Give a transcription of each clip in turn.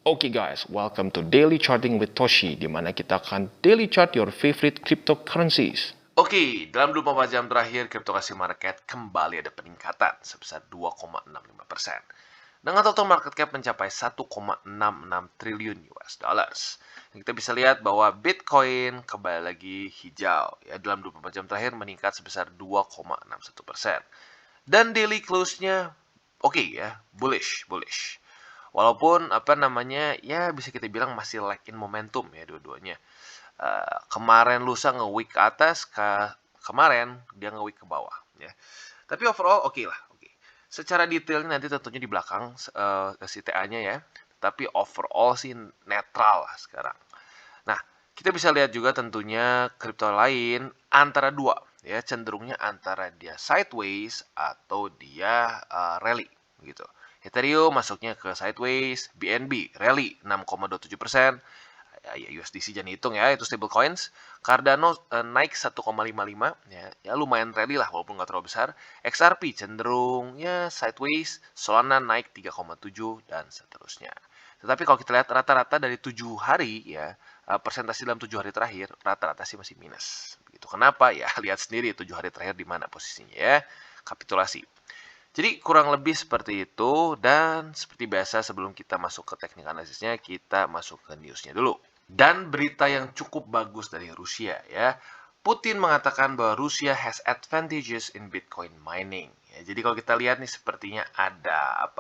Oke guys, welcome to Daily Charting with Toshi, di mana kita akan daily chart your favorite cryptocurrencies. Oke, dalam 24 jam terakhir, cryptocurrency market kembali ada peningkatan sebesar 2,65%. Dengan total market cap mencapai 1,66 triliun US dollars. Kita bisa lihat bahwa Bitcoin kembali lagi hijau ya, dalam 24 jam terakhir meningkat sebesar 2,61%. Dan daily close-nya oke ya, bullish. Walaupun ya bisa kita bilang masih lack in momentum ya dua-duanya. Kemarin lusa nge-week ke atas, kemarin dia nge-week ke bawah ya. Tapi overall oke lah. Secara detailnya nanti tentunya di belakang si TA-nya ya. Tapi overall sih netral lah sekarang. Nah, kita bisa lihat juga tentunya kripto lain antara dua ya, cenderungnya antara dia sideways atau dia rally gitu. Ethereum masuknya ke sideways, BNB rally 6,27%. Ya USDC jangan hitung ya, itu stable coins. Cardano naik 1,55 ya lumayan rally lah walaupun nggak terlalu besar. XRP cenderung ya sideways, Solana naik 3,7 dan seterusnya. Tetapi kalau kita lihat rata-rata dari 7 hari ya, persentase dalam 7 hari terakhir rata-rata sih masih minus. Begitu. Kenapa? Ya lihat sendiri 7 hari terakhir di mana posisinya ya. Kapitulasi. Jadi kurang lebih seperti itu, dan seperti biasa sebelum kita masuk ke teknik analisisnya, kita masuk ke newsnya dulu. Dan berita yang cukup bagus dari Rusia ya. Putin mengatakan bahwa Rusia has advantages in Bitcoin mining. Ya, jadi kalau kita lihat nih sepertinya ada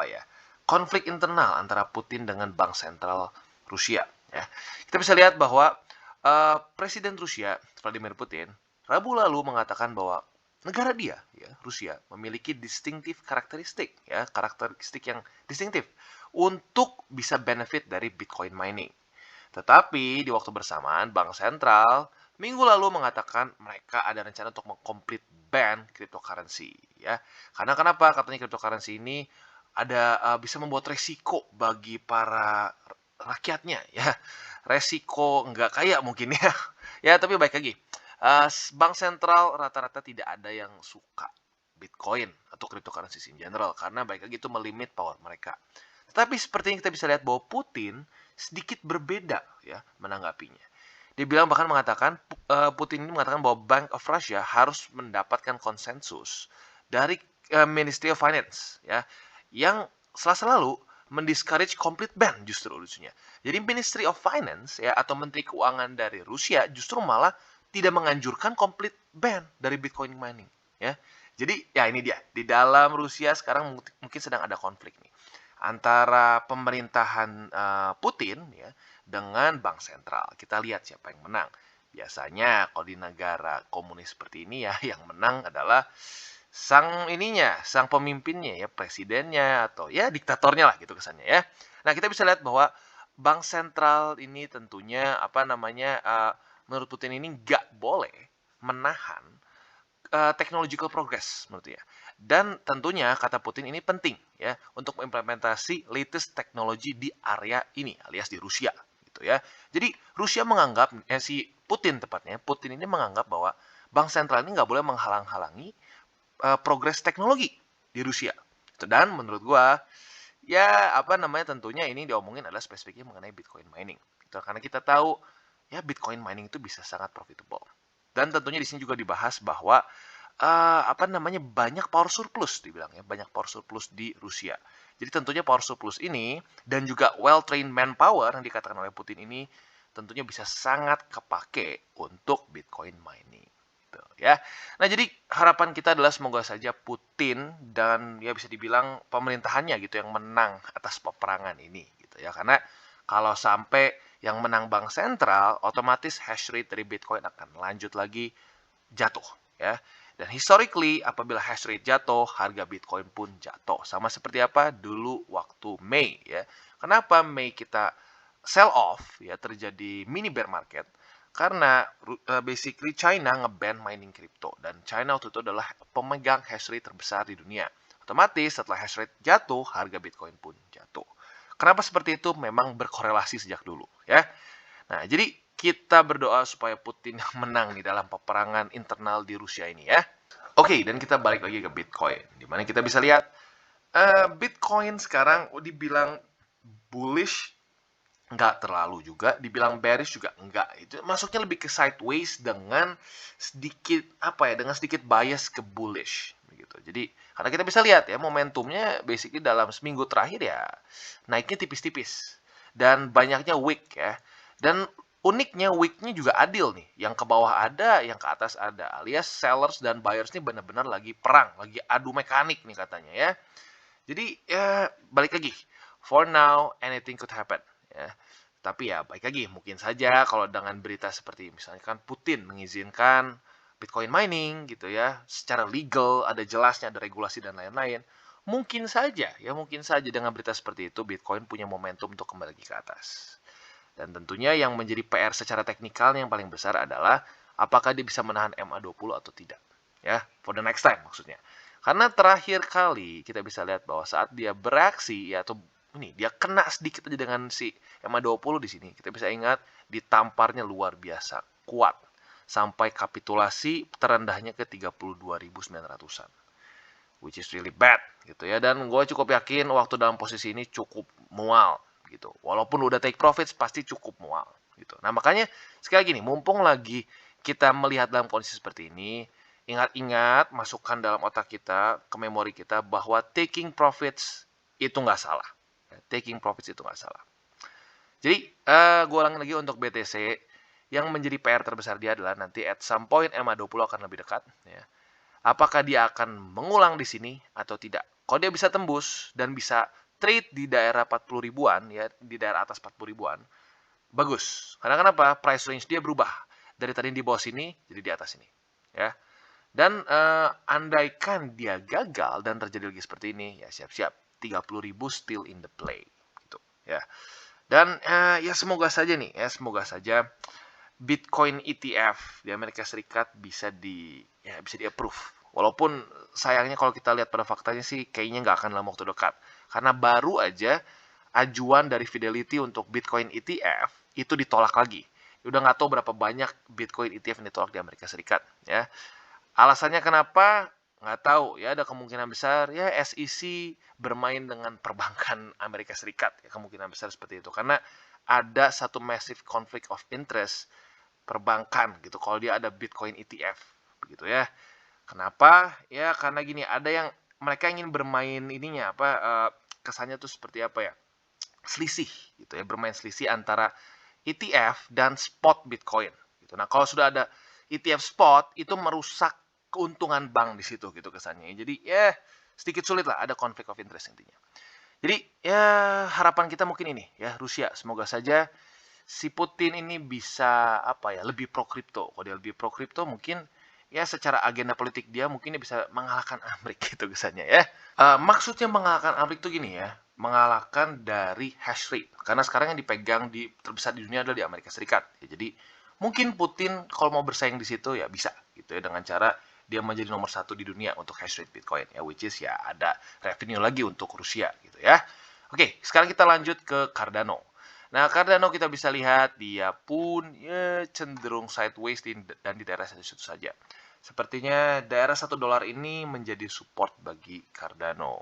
konflik internal antara Putin dengan Bank Sentral Rusia. Ya. Kita bisa lihat bahwa Presiden Rusia Vladimir Putin Rabu lalu mengatakan bahwa negara dia, ya, Rusia, memiliki karakteristik yang distintif untuk bisa benefit dari Bitcoin mining. Tetapi di waktu bersamaan, Bank Sentral minggu lalu mengatakan mereka ada rencana untuk mengkomplit ban cryptocurrency. Ya, karena kenapa? Katanya cryptocurrency ini bisa membuat resiko bagi para rakyatnya. Ya, resiko nggak kaya mungkin ya. Ya, tapi baik lagi. Bank Sentral rata-rata tidak ada yang suka Bitcoin atau cryptocurrency in general karena baik lagi itu melimit power mereka. Tetapi seperti yang kita bisa lihat bahwa Putin sedikit berbeda ya menanggapinya. Dia bahkan mengatakan Putin ini mengatakan bahwa Bank of Russia harus mendapatkan konsensus dari Ministry of Finance ya yang Selasa lalu mendiscourage complete ban justru lucunya. Jadi Ministry of Finance ya atau Menteri Keuangan dari Rusia justru malah tidak menganjurkan complete ban dari Bitcoin mining ya. Jadi ya ini dia, di dalam Rusia sekarang mungkin sedang ada konflik nih antara pemerintahan Putin ya dengan bank sentral. Kita lihat siapa yang menang. Biasanya kalau di negara komunis seperti ini ya yang menang adalah sang pemimpinnya ya, presidennya atau ya diktatornya lah gitu kesannya ya. Nah, kita bisa lihat bahwa bank sentral ini tentunya menurut Putin ini nggak boleh menahan technological progress menurut dia. Dan tentunya kata Putin ini penting ya untuk mengimplementasi latest teknologi di area ini alias di Rusia gitu ya. Jadi Rusia menganggap si Putin ini menganggap bahwa bank sentral ini nggak boleh menghalang-halangi progres teknologi di Rusia. Dan menurut gua ya tentunya ini diomongin adalah spesifiknya mengenai Bitcoin mining. Gitu. Karena kita tahu ya Bitcoin mining itu bisa sangat profitable. Dan tentunya di sini juga dibahas bahwa banyak power surplus dibilang ya, banyak power surplus di Rusia. Jadi tentunya power surplus ini dan juga well-trained manpower yang dikatakan oleh Putin ini tentunya bisa sangat kepake untuk Bitcoin mining. Gitu, ya. Nah, jadi harapan kita adalah semoga saja Putin dan ya bisa dibilang pemerintahannya gitu yang menang atas peperangan ini gitu ya. Karena kalau sampai yang menang bank sentral, otomatis hash rate dari Bitcoin akan lanjut lagi jatuh ya. Dan historically apabila hash rate jatuh, harga Bitcoin pun jatuh. Sama seperti apa dulu waktu Mei ya. Kenapa Mei kita sell off ya, terjadi mini bear market? Karena basically China nge-ban mining crypto dan China waktu itu adalah pemegang hash rate terbesar di dunia. Otomatis setelah hash rate jatuh, harga Bitcoin pun jatuh. Kenapa seperti itu? Memang berkorelasi sejak dulu ya. Nah, jadi kita berdoa supaya Putin menang di dalam peperangan internal di Rusia ini ya. Oke, dan kita balik lagi ke Bitcoin. Dimana kita bisa lihat Bitcoin sekarang dibilang bullish nggak terlalu juga, dibilang bearish juga enggak. Itu masuknya lebih ke sideways dengan sedikit dengan sedikit bias ke bullish begitu. Jadi karena kita bisa lihat ya momentumnya basically dalam seminggu terakhir ya naiknya tipis-tipis dan banyaknya wick ya. Dan uniknya wicknya juga adil nih. Yang ke bawah ada, yang ke atas ada. Alias sellers dan buyers ini benar-benar lagi perang, lagi adu mekanik nih katanya ya. Jadi ya balik lagi. For now anything could happen ya. Tapi ya baik lagi, mungkin saja kalau dengan berita seperti misalnya kan Putin mengizinkan Bitcoin mining gitu ya, secara legal, ada jelasnya, ada regulasi dan lain-lain. Mungkin saja, ya mungkin saja dengan berita seperti itu Bitcoin punya momentum untuk kembali lagi ke atas. Dan tentunya yang menjadi PR secara teknikal yang paling besar adalah apakah dia bisa menahan MA20 atau tidak. Ya, for the next time maksudnya. Karena terakhir kali kita bisa lihat bahwa saat dia beraksi ya atau ini dia kena sedikit aja dengan si MA20 di sini. Kita bisa ingat ditamparnya luar biasa kuat sampai kapitulasi terendahnya ke 32.900-an. Which is really bad gitu ya. Dan gue cukup yakin waktu dalam posisi ini cukup mual gitu. Walaupun udah take profits pasti cukup mual gitu. Nah, makanya sekali lagi nih, mumpung lagi kita melihat dalam kondisi seperti ini, ingat-ingat masukkan dalam otak kita, ke memori kita bahwa taking profits itu nggak salah. Taking profits itu nggak salah. Jadi, gue ulangi lagi untuk BTC, yang menjadi PR terbesar dia adalah nanti at some point MA20 akan lebih dekat. Ya. Apakah dia akan mengulang di sini atau tidak? Kalau dia bisa tembus dan bisa trade di daerah 40 ribuan, ya di daerah atas 40 ribuan, bagus. Karena kenapa? Price range dia berubah. Dari tadi di bawah sini, jadi di atas sini. Ya. Dan andaikan dia gagal dan terjadi lagi seperti ini, ya siap-siap 30.000 still in the play gitu ya. Dan ya semoga saja nih ya, semoga saja Bitcoin ETF di Amerika Serikat bisa bisa di approve. Walaupun sayangnya kalau kita lihat pada faktanya sih kayaknya nggak akan dalam waktu dekat. Karena baru aja ajuan dari Fidelity untuk Bitcoin ETF itu ditolak lagi. Udah nggak tahu berapa banyak Bitcoin ETF yang ditolak di Amerika Serikat ya. Alasannya kenapa? Nggak tahu ya, ada kemungkinan besar ya SEC bermain dengan perbankan Amerika Serikat ya, kemungkinan besar seperti itu karena ada satu massive conflict of interest perbankan gitu kalau dia ada Bitcoin ETF begitu ya. Kenapa? Ya karena gini, ada yang mereka ingin bermain ininya kesannya tuh seperti apa ya? Selisih gitu ya, bermain selisih antara ETF dan spot Bitcoin gitu. Nah, kalau sudah ada ETF spot itu merusak keuntungan bank di situ gitu kesannya. Jadi ya sedikit sulit lah, ada conflict of interest intinya. Jadi ya harapan kita mungkin ini ya, Rusia semoga saja si Putin ini bisa lebih pro kripto. Kalau dia lebih pro kripto mungkin ya secara agenda politik dia mungkin dia bisa mengalahkan Amerika gitu kesannya ya. Maksudnya mengalahkan Amerika itu gini ya, mengalahkan dari hash rate. Karena sekarang yang dipegang di terbesar di dunia adalah di Amerika Serikat. Ya, jadi mungkin Putin kalau mau bersaing di situ ya bisa gitu ya dengan cara dia menjadi nomor 1 di dunia untuk hash rate Bitcoin ya, which is ya ada revenue lagi untuk Rusia gitu ya. Oke, sekarang kita lanjut ke Cardano. Nah, Cardano kita bisa lihat dia pun ya cenderung sideways dan di daerah situ saja. Sepertinya daerah $1 ini menjadi support bagi Cardano.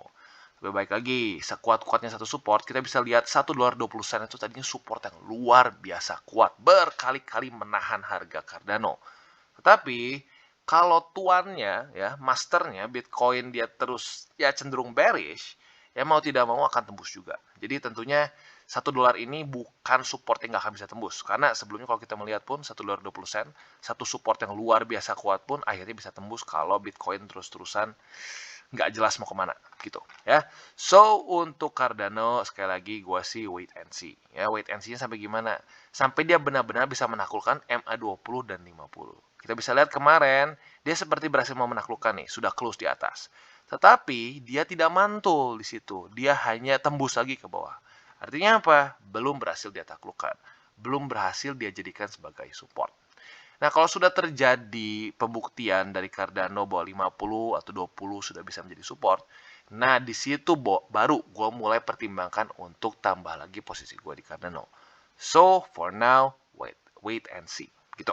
Lebih baik lagi, sekuat-kuatnya satu support, kita bisa lihat $1.20 itu tadinya support yang luar biasa kuat, berkali-kali menahan harga Cardano. Tetapi kalau tuannya ya, masternya Bitcoin dia terus ya cenderung bearish, ya mau tidak mau akan tembus juga. Jadi tentunya $1 ini bukan support yang nggak akan bisa tembus. Karena sebelumnya kalau kita melihat pun $1.20, satu support yang luar biasa kuat pun akhirnya bisa tembus kalau Bitcoin terus-terusan nggak jelas mau kemana gitu ya. So untuk Cardano sekali lagi gue sih wait and see ya, wait and see-nya sampai gimana, sampai dia benar-benar bisa menaklukkan MA20 dan 50. Kita bisa lihat kemarin dia seperti berhasil mau menaklukkan nih, sudah close di atas, tetapi dia tidak mantul di situ, dia hanya tembus lagi ke bawah. Artinya apa? Belum berhasil dia taklukkan, belum berhasil dia jadikan sebagai support. Nah, kalau sudah terjadi pembuktian dari Cardano bahwa 50 atau 20 sudah bisa menjadi support, nah di situ baru gue mulai pertimbangkan untuk tambah lagi posisi gue di Cardano. So, for now, wait and see. Gitu.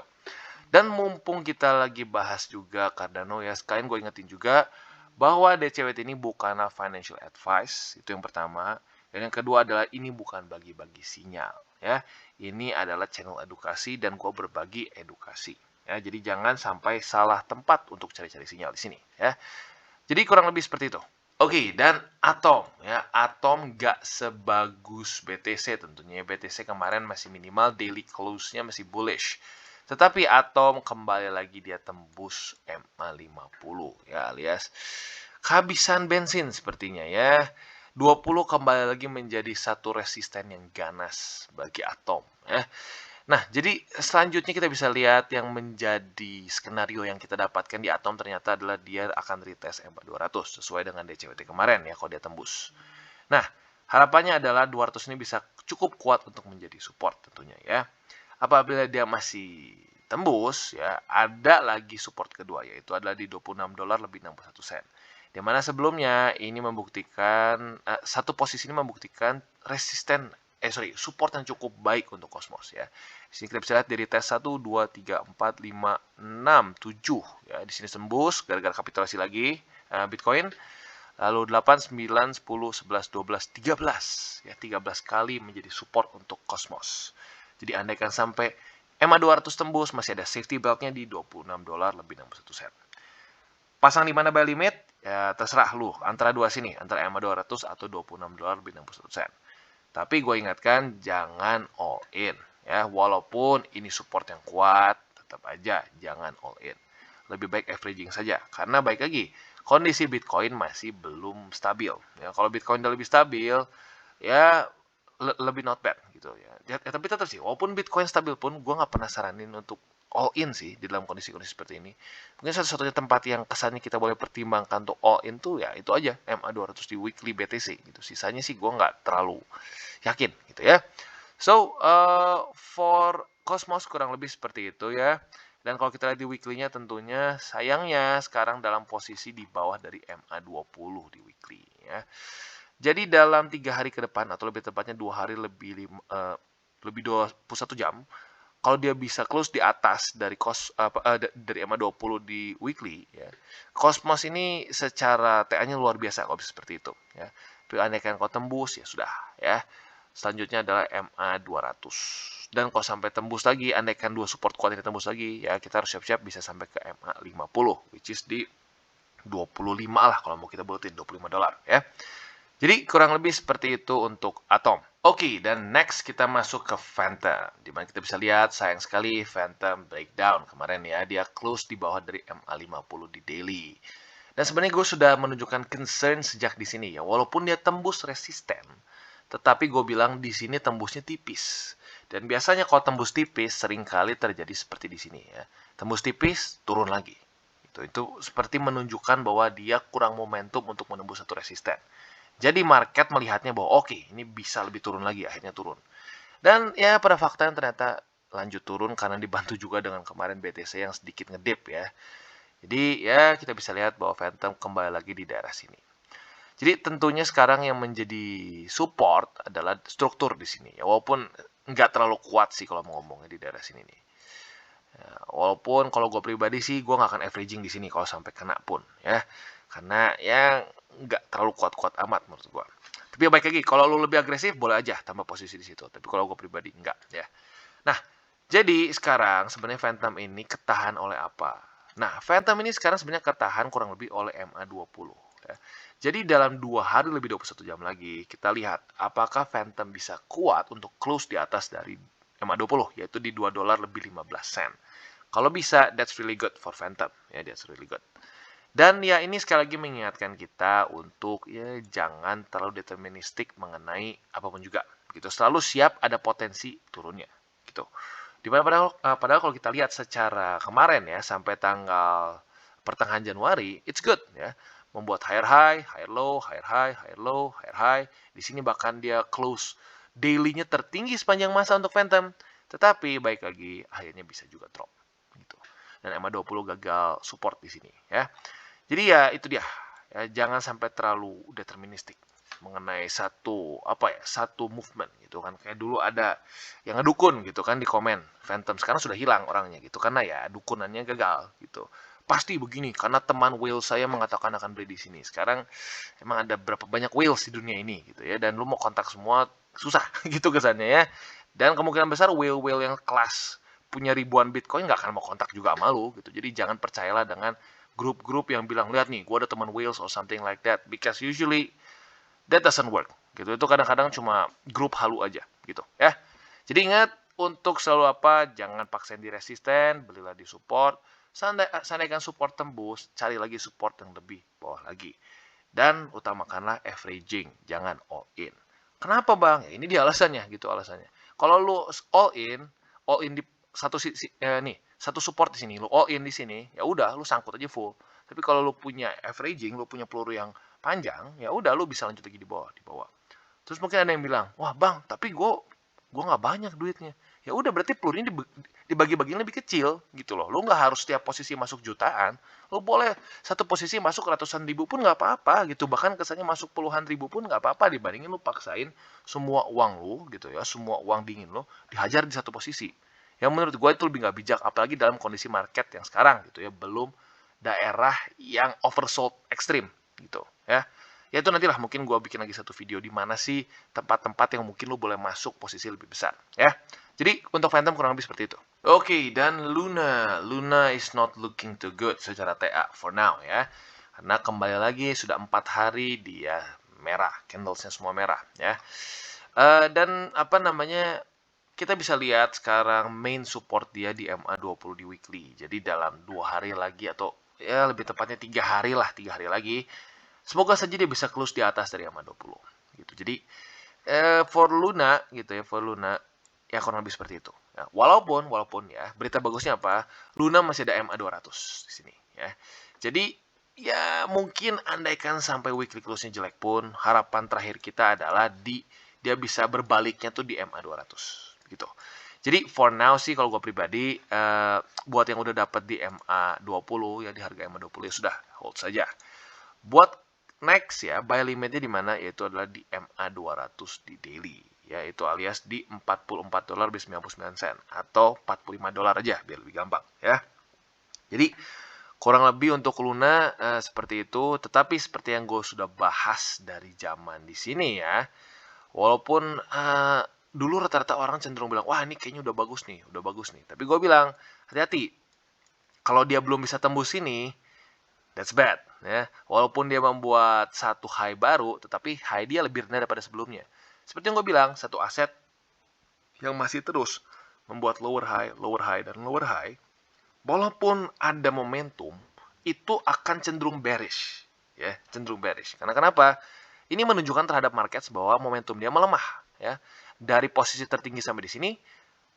Dan mumpung kita lagi bahas juga Cardano ya, sekalian gue ingetin juga bahwa DCWT ini bukanlah financial advice, itu yang pertama. Dan yang kedua adalah ini bukan bagi-bagi sinyal ya. Ini adalah channel edukasi dan gue berbagi edukasi ya. Jadi jangan sampai salah tempat untuk cari-cari sinyal di sini ya. Jadi kurang lebih seperti itu. Oke, dan Atom ya. Atom nggak sebagus BTC tentunya. BTC kemarin masih minimal daily close-nya masih bullish. Tetapi Atom kembali lagi dia tembus MA50 ya, alias kehabisan bensin sepertinya ya. 20 kembali lagi menjadi satu resisten yang ganas bagi Atom ya. Nah, jadi selanjutnya kita bisa lihat yang menjadi skenario yang kita dapatkan di Atom ternyata adalah dia akan retest M200 sesuai dengan DCWT kemarin ya kalau dia tembus. Nah, harapannya adalah 200 ini bisa cukup kuat untuk menjadi support tentunya ya. Apabila dia masih tembus ya, ada lagi support kedua yaitu adalah di $26 lebih 61 sen. Di mana sebelumnya ini membuktikan satu posisi ini membuktikan support yang cukup baik untuk Cosmos ya. Di sini kita bisa lihat dari tes 1 2 3 4 5 6 7 ya. Di sini tembus gara-gara kapitulasi lagi Bitcoin. Lalu 8 9 10 11 12 13 ya, 13 kali menjadi support untuk Cosmos. Jadi andaikan sampai MA200 tembus masih ada safety beltnya di $26 lebih 61 sen. Pasang di mana buy limit? Ya terserah lu, antara dua sini, antara MA200 atau $26 lebih 61 sen. Tapi gue ingatkan jangan all in ya, walaupun ini support yang kuat, tetap aja jangan all in. Lebih baik averaging saja karena baik lagi kondisi Bitcoin masih belum stabil. Ya, kalau Bitcoin udah lebih stabil, ya lebih not bad gitu ya. Tapi tetap sih, walaupun Bitcoin stabil pun, gue nggak pernah saranin untuk all in sih di dalam kondisi-kondisi seperti ini. Mungkin satu-satunya tempat yang kesannya kita boleh pertimbangkan untuk all in tuh ya itu aja MA200 di weekly BTC gitu. Sisanya sih gue nggak terlalu yakin gitu ya. So for Cosmos kurang lebih seperti itu ya. Dan kalau kita lihat di weekly-nya tentunya sayangnya sekarang dalam posisi di bawah dari MA20 di weekly ya. Jadi dalam 3 hari ke depan atau lebih tepatnya 2 hari lebih 21 jam, kalau dia bisa close di atas dari dari MA20 di weekly ya. Cosmos ini secara TA-nya luar biasa kalau bisa seperti itu ya. Tapi andaikan kau tembus ya sudah ya. Selanjutnya adalah MA200. Dan kalau sampai tembus lagi, andaikan dua support kuat ini tembus lagi ya, kita harus siap-siap bisa sampai ke MA50 which is di 25 lah kalau mau kita buletin $25 ya. Jadi kurang lebih seperti itu untuk Atom. Oke, dan next kita masuk ke Phantom. Dimana kita bisa lihat sayang sekali Phantom breakdown kemarin ya. Dia close di bawah dari MA50 di daily. Dan sebenarnya gue sudah menunjukkan concern sejak di sini ya. Walaupun dia tembus resisten, tetapi gue bilang di sini tembusnya tipis. Dan biasanya kalau tembus tipis seringkali terjadi seperti di sini ya. Tembus tipis, turun lagi. Itu seperti menunjukkan bahwa dia kurang momentum untuk menembus satu resisten. Jadi market melihatnya bahwa oke, ini bisa lebih turun lagi, akhirnya turun. Dan ya pada faktanya ternyata lanjut turun karena dibantu juga dengan kemarin BTC yang sedikit ngedip ya. Jadi ya kita bisa lihat bahwa Phantom kembali lagi di daerah sini. Jadi tentunya sekarang yang menjadi support adalah struktur di sini ya. Walaupun nggak terlalu kuat sih kalau mau ngomongnya di daerah sini nih. Ya, walaupun kalau gue pribadi sih gue nggak akan averaging di sini kalau sampai kena pun ya. Karena ya nggak terlalu kuat-kuat amat menurut gue. Tapi ya baik lagi, kalau lu lebih agresif boleh aja tambah posisi di situ. Tapi kalau gue pribadi enggak ya. Nah, jadi sekarang sebenarnya Phantom ini ketahan oleh apa? Nah, Phantom ini sekarang sebenarnya ketahan kurang lebih oleh MA20 ya. Jadi dalam 2 hari lebih 21 jam lagi kita lihat apakah Phantom bisa kuat untuk close di atas dari MA20 yaitu di $2 lebih 15 sen. Kalau bisa, that's really good for Phantom ya, that's really good. Dan ya ini sekali lagi mengingatkan kita untuk ya jangan terlalu deterministik mengenai apapun juga. Gitu. Selalu siap ada potensi turunnya. Gitu. Dimana padahal kalau kita lihat secara kemarin ya sampai tanggal pertengahan Januari, it's good ya. Membuat higher high, higher low, higher high, higher low, higher high. Di sini bahkan dia close daily-nya tertinggi sepanjang masa untuk Phantom. Tetapi baik lagi akhirnya bisa juga drop. Gitu. Dan MA20 gagal support di sini ya. Jadi ya itu dia, ya, jangan sampai terlalu deterministik mengenai satu movement gitu kan. Kayak dulu ada yang ngedukun gitu kan di komen Phantom, sekarang sudah hilang orangnya gitu karena ya dukunannya gagal gitu. pasti begini karena teman whale saya mengatakan akan beli di sini. Sekarang emang ada berapa banyak whales di dunia ini gitu ya, dan lu mau kontak semua susah gitu kesannya ya. Dan kemungkinan besar whale-whale yang kelas punya ribuan Bitcoin nggak akan mau kontak juga sama lu gitu. Jadi jangan percayalah dengan grup-grup yang bilang, lihat nih, gue ada teman whales or something like that, because usually that doesn't work gitu. Itu kadang-kadang cuma grup halu aja gitu ya. Jadi ingat, untuk selalu apa, jangan paksain di resisten, belilah di support. Sandaikan support tembus, cari lagi support yang lebih bawah lagi. Dan utamakanlah averaging, jangan all in. Kenapa bang? Ya, ini dia alasannya gitu alasannya. Kalau lu all in di satu support di sini, lu all in di sini, ya udah lu sangkut aja full. Tapi kalau lu punya averaging, lu punya peluru yang panjang, ya udah lu bisa lanjut lagi di bawah. Terus mungkin ada yang bilang, wah bang, tapi gue nggak banyak duitnya. Ya udah, berarti pelurunya dibagi-bagiin lebih kecil gitu loh. Lu nggak harus setiap posisi masuk jutaan. Lu boleh satu posisi masuk ratusan ribu pun nggak apa-apa gitu. Bahkan kesannya masuk puluhan ribu pun nggak apa-apa dibandingin lu paksain semua uang lu gitu ya, semua uang dingin lu dihajar di satu posisi. Yang menurut gue itu lebih nggak bijak, apalagi dalam kondisi market yang sekarang gitu ya, belum daerah yang oversold ekstrim gitu ya. Ya itu nantilah mungkin gue bikin lagi satu video di mana sih tempat-tempat yang mungkin lo boleh masuk posisi lebih besar ya. Jadi untuk Phantom kurang lebih seperti itu. Oke, dan Luna is not looking too good secara TA for now ya. Karena kembali lagi sudah 4 hari dia merah, candlesnya semua merah ya. Dan apa namanya, kita bisa lihat sekarang main support dia di MA20 di weekly. Jadi dalam 2 hari lagi, atau ya lebih tepatnya 3 hari lah, 3 hari lagi, semoga saja dia bisa close di atas dari MA20 gitu. Jadi for Luna gitu ya, ya kurang lebih seperti itu. Ya, walaupun ya, berita bagusnya apa? Luna masih ada MA200 di sini ya. Jadi ya mungkin andaikan sampai weekly close-nya jelek pun, harapan terakhir kita adalah dia bisa berbaliknya tuh di MA200 gitu. Jadi for now sih kalau gue pribadi, buat yang udah dapat di MA20 ya, di harga MA20 ya sudah, hold saja. Buat next ya, buy limitnya di mana, yaitu adalah di MA200 di daily, yaitu alias di $44.99 atau $45 aja biar lebih gampang ya. Jadi kurang lebih untuk Luna seperti itu, tetapi seperti yang gue sudah bahas dari zaman di sini ya, walaupun dulu rata-rata orang cenderung bilang, wah ini kayaknya udah bagus nih. Tapi gue bilang, hati-hati, kalau dia belum bisa tembus ini, that's bad ya. Walaupun dia membuat satu high baru, tetapi high dia lebih rendah daripada sebelumnya. Seperti yang gue bilang, satu aset yang masih terus membuat lower high, walaupun ada momentum, itu akan cenderung bearish ya, Karena kenapa? Ini menunjukkan terhadap market bahwa momentum dia melemah ya. Dari posisi tertinggi sampai di sini,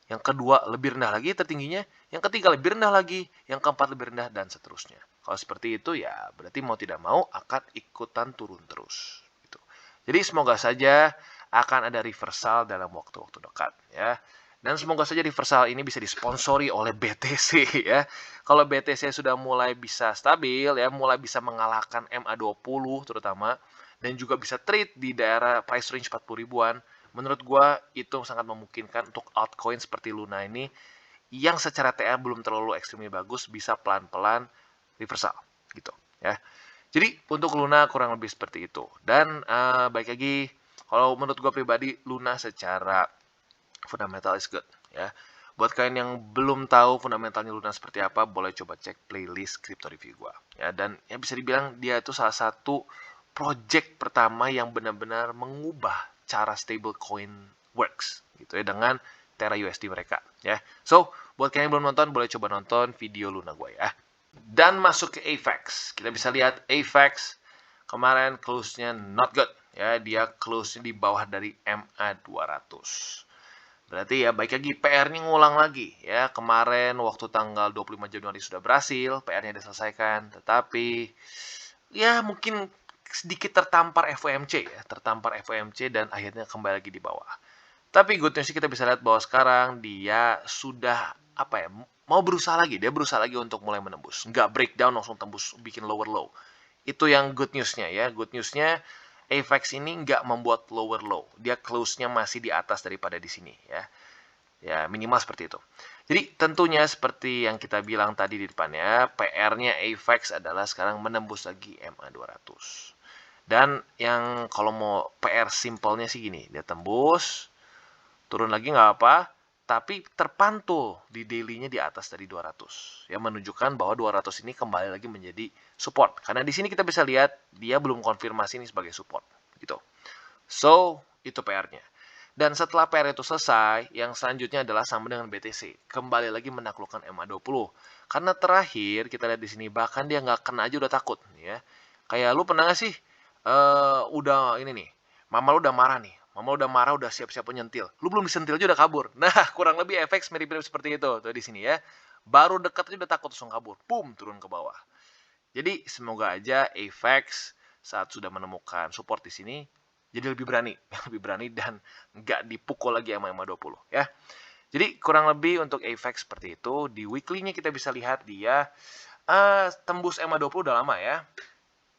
yang kedua lebih rendah lagi tertingginya, yang ketiga lebih rendah lagi, yang keempat lebih rendah, dan seterusnya. Kalau seperti itu ya berarti mau tidak mau akan ikutan turun terus gitu. Jadi semoga saja akan ada reversal dalam waktu-waktu dekat ya. Dan semoga saja reversal ini bisa disponsori oleh BTC ya. Kalau BTC sudah mulai bisa stabil ya, mulai bisa mengalahkan MA20 terutama, dan juga bisa trade di daerah price range 40 ribuan, menurut gue itu sangat memungkinkan untuk altcoin seperti Luna ini yang secara TA belum terlalu ekstrimnya bagus, bisa pelan-pelan reversal gitu ya. Jadi untuk Luna kurang lebih seperti itu. Dan baik lagi, kalau menurut gue pribadi, Luna secara fundamental is good ya. Buat kalian yang belum tahu fundamentalnya Luna seperti apa, boleh coba cek playlist crypto review gue ya. Dan ya bisa dibilang dia itu salah satu project pertama yang benar-benar mengubah cara stablecoin works gitu ya, dengan Terra USD mereka ya. So buat kalian yang belum nonton, boleh coba nonton video Luna gue ya. Dan masuk ke AVAX, kita bisa lihat AVAX kemarin close-nya not good ya. Dia close-nya di bawah dari MA200. Berarti ya baik lagi, PR-nya ngulang lagi ya. Kemarin waktu tanggal 25 Januari sudah berhasil, PR-nya diselesaikan, tetapi ya mungkin sedikit tertampar FOMC ya, dan akhirnya kembali lagi di bawah. Tapi good news kita bisa lihat bahwa sekarang dia sudah mau berusaha lagi, untuk mulai menembus, nggak breakdown langsung tembus bikin lower low. Itu yang good newsnya ya. Good newsnya, AVAX ini nggak membuat lower low, dia close-nya masih di atas daripada di sini ya. Ya, minimal seperti itu. Jadi tentunya seperti yang kita bilang tadi di depannya, PR-nya AVAX adalah sekarang menembus lagi MA200. Dan yang kalau mau PR simpelnya sih gini, dia tembus, turun lagi nggak apa, tapi terpantul di daily-nya di atas dari 200. Ya, menunjukkan bahwa 200 ini kembali lagi menjadi support. Karena di sini kita bisa lihat dia belum konfirmasi ini sebagai support. Gitu. So, itu PR-nya. Dan setelah PR itu selesai, yang selanjutnya adalah sama dengan BTC. Kembali lagi menaklukkan MA20. Karena terakhir, kita lihat di sini, bahkan dia nggak kena aja udah takut. Ya. Kayak lu pernah nggak sih, udah ini nih, mama lu udah marah nih. Mama udah marah, udah siap-siap nyentil. Lu belum disentil aja udah kabur. Nah, kurang lebih efek mirip-mirip seperti itu. Tuh di sini ya. Baru dekat aja udah takut langsung kabur. Boom, turun ke bawah. Jadi, semoga aja AVAX saat sudah menemukan support di sini, jadi lebih berani dan nggak dipukul lagi sama MA20 ya. Jadi kurang lebih untuk AVAX seperti itu. Di weekly-nya kita bisa lihat dia tembus MA20 udah lama ya.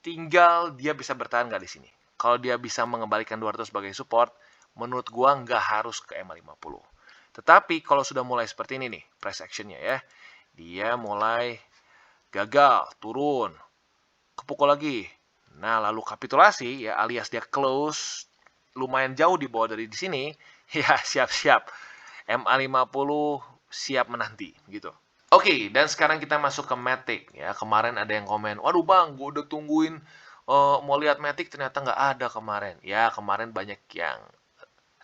Tinggal dia bisa bertahan nggak di sini. Kalau dia bisa mengembalikan 200 sebagai support, menurut gua nggak harus ke MA50. Tetapi kalau sudah mulai seperti ini nih, price action-nya ya, dia mulai gagal, turun, kepukul lagi. Nah, lalu kapitulasi ya alias dia close lumayan jauh di bawah dari di sini, ya siap-siap. MA50 siap menanti gitu. Oke, dan sekarang kita masuk ke Matic ya. Kemarin ada yang komen, "Waduh Bang, gue udah tungguin mau lihat Matic ternyata nggak ada kemarin." Ya, kemarin banyak yang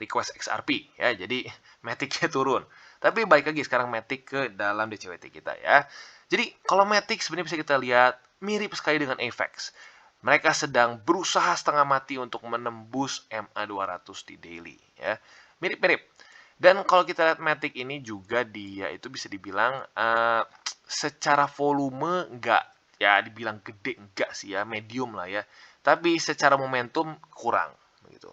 request XRP ya. Jadi Matic-nya turun. Tapi balik lagi sekarang Matic ke dalam DCWT kita ya. Jadi kalau Matic sebenarnya bisa kita lihat mirip sekali dengan AVAX. Mereka sedang berusaha setengah mati untuk menembus MA200 di daily ya. Mirip-mirip. Dan kalau kita lihat Matic ini juga dia itu bisa dibilang secara volume enggak ya dibilang gede enggak sih ya, medium lah ya. Tapi secara momentum kurang begitu.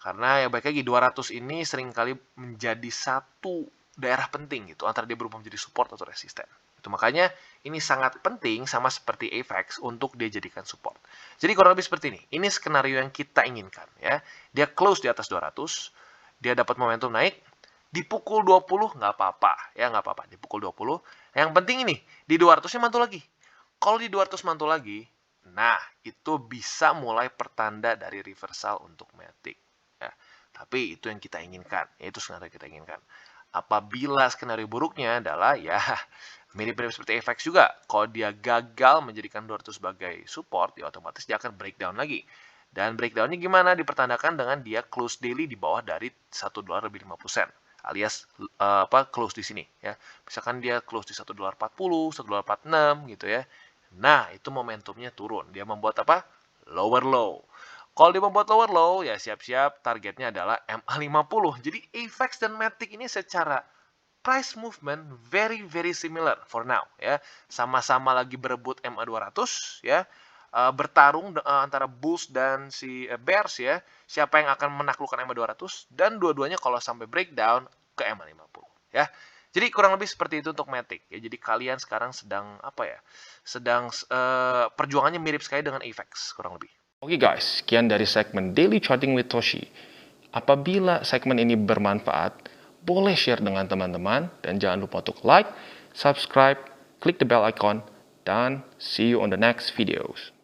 Karena ya baik lagi 200 ini seringkali menjadi satu daerah penting gitu antara dia berubah menjadi support atau resisten. Itu makanya ini sangat penting sama seperti AVAX untuk dia jadikan support. Jadi kurang lebih seperti ini. Ini skenario yang kita inginkan ya. Dia close di atas 200, dia dapat momentum naik, dipukul 20 nggak apa-apa ya, nggak apa-apa dipukul 20. Yang penting ini di 200-nya mantul lagi. Kalau di 200 mantul lagi, nah itu bisa mulai pertanda dari reversal untuk Matic ya. Tapi itu yang kita inginkan, yaitu skenario yang kita inginkan. Apabila skenario buruknya adalah ya mirip-mirip seperti AVAX juga. Kalau dia gagal menjadikan 200 sebagai support, ya otomatis dia akan breakdown lagi. Dan breakdownnya gimana? Dipertandakan dengan dia close daily di bawah dari $1 lebih 50 sen. Alias close di sini ya. Misalkan dia close di $1.40, $1.46 gitu ya. Nah, itu momentumnya turun. Dia membuat apa? Lower low. Kalau dia membuat lower low, ya siap-siap targetnya adalah MA50. Jadi AVAX dan Matic ini secara price movement very very similar for now ya. Sama-sama lagi berebut MA200 ya. Bertarung antara bulls dan si bears ya. Siapa yang akan menaklukkan MA200 dan dua-duanya kalau sampai breakdown ke MA50 ya. Jadi kurang lebih seperti itu untuk Matic ya. Jadi kalian sekarang sedang apa ya? Sedang perjuangannya mirip sekali dengan AVAX kurang lebih. Oke guys, sekian dari segmen Daily Charting with Toshi. Apabila segmen ini bermanfaat, boleh share dengan teman-teman dan jangan lupa untuk like, subscribe, klik the bell icon, dan see you on the next videos.